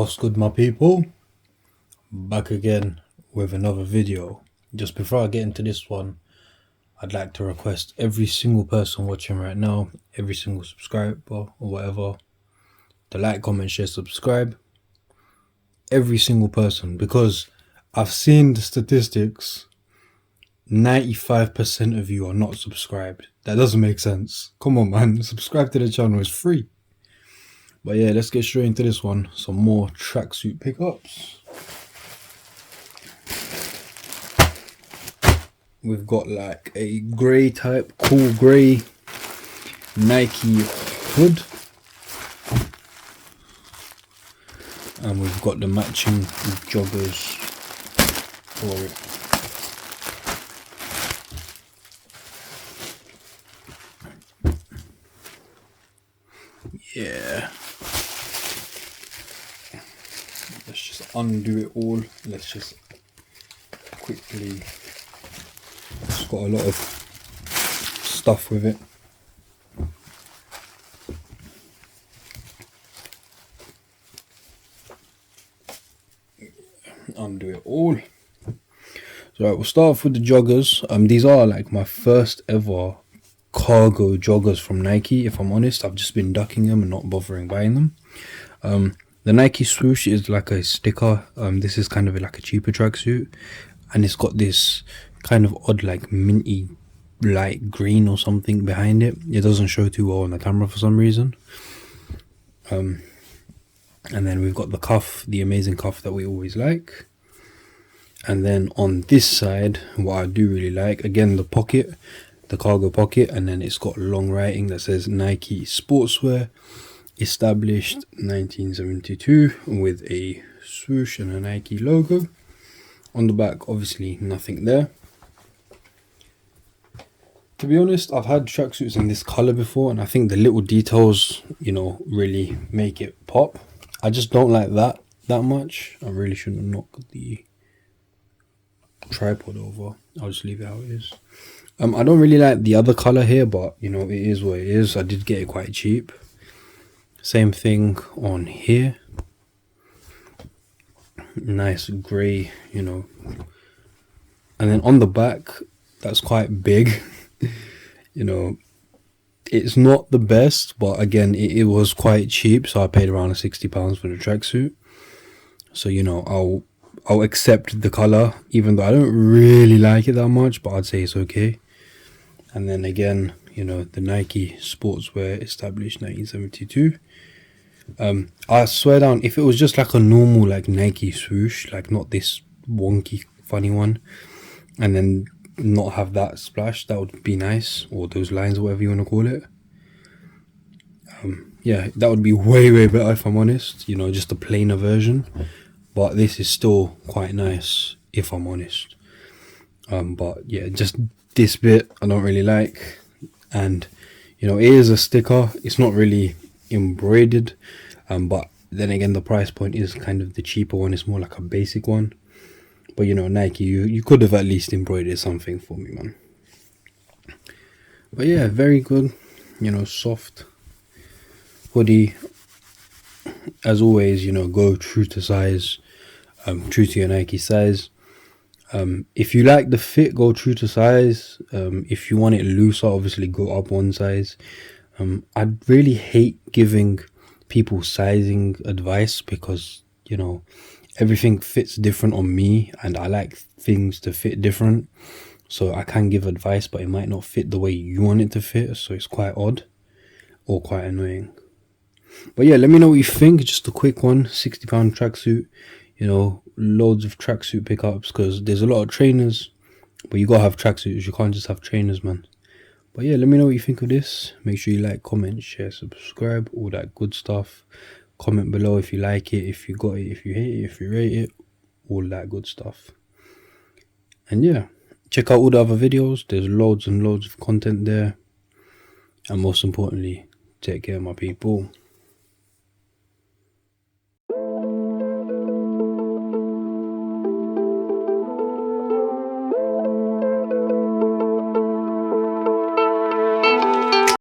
What's good, my people? Back again with another video. Just before I get into this one, I'd like to request every single person watching right now, every single subscriber or whatever, to like, comment, share, subscribe. Every single person, because I've seen the statistics. 95% of you are not subscribed. That doesn't make sense. Come on, man. Subscribe to the channel. It's free. But yeah, let's get straight into this one. Some more tracksuit pickups. We've got like a grey type, cool grey Nike hood. And we've got the matching joggers for it. Yeah. Let's just undo it all. Let's just quickly. It's got a lot of stuff with it. Undo it all. So right, we'll start off with the joggers. These are like my first ever cargo joggers from Nike. If I'm honest, I've just been ducking them and not bothering buying them. The Nike swoosh is like a sticker. This is kind of like a cheaper tracksuit, and it's got this kind of odd like minty light green or something behind it. It doesn't show too well on the camera for some reason. And then we've got the cuff, the amazing cuff that we always like. And then on this side, what I do really like, again, the pocket, the cargo pocket, and then it's got long writing that says Nike Sportswear, established 1972, with a swoosh and a Nike logo. On the back, obviously nothing there. To be honest, I've had tracksuits in this color before, and I think the little details, really make it pop. I just don't like that much. I really shouldn't knock the tripod over. I'll just leave it how it is. I don't really like the other color here, but it is what it is. I did get it quite cheap. Same thing on here. Nice gray, and then on the back, that's quite big. It's not the best, but again, it was quite cheap, so I paid around £60 for the tracksuit. So I'll accept the color, even though I don't really like it that much, but I'd say it's okay. And then again, the Nike Sportswear, established 1972. I swear down, if it was just like a normal like Nike swoosh, like not this wonky funny one, and then not have that splash, that would be nice, or those lines, or whatever you want to call it. Yeah, that would be way better if I'm honest, just a plainer version. But this is still quite nice if I'm honest. But yeah, just this bit I don't really like. And it is a sticker, it's not really embroidered, but then again, the price point is kind of the cheaper one. It's more like a basic one. But Nike, you could have at least embroidered something for me, man. But yeah, very good, soft hoodie. As always, go true to size, true to your Nike size. If you like the fit, go true to size. If you want it looser, obviously go up one size. I really hate giving people sizing advice, because everything fits different on me, and I like things to fit different. So I can give advice, but it might not fit the way you want it to fit, so it's quite odd or quite annoying. But yeah, let me know what you think. Just a quick one, £60 tracksuit. Loads of tracksuit pickups, because there's a lot of trainers, but you gotta have tracksuits. You can't just have trainers, man. But yeah, let me know what you think of this. Make sure you like, comment, share, subscribe, all that good stuff. Comment below if you like it, if you got it, if you hate it, if you rate it, all that good stuff. And yeah, check out all the other videos. There's loads and loads of content there. And most importantly, take care, my people.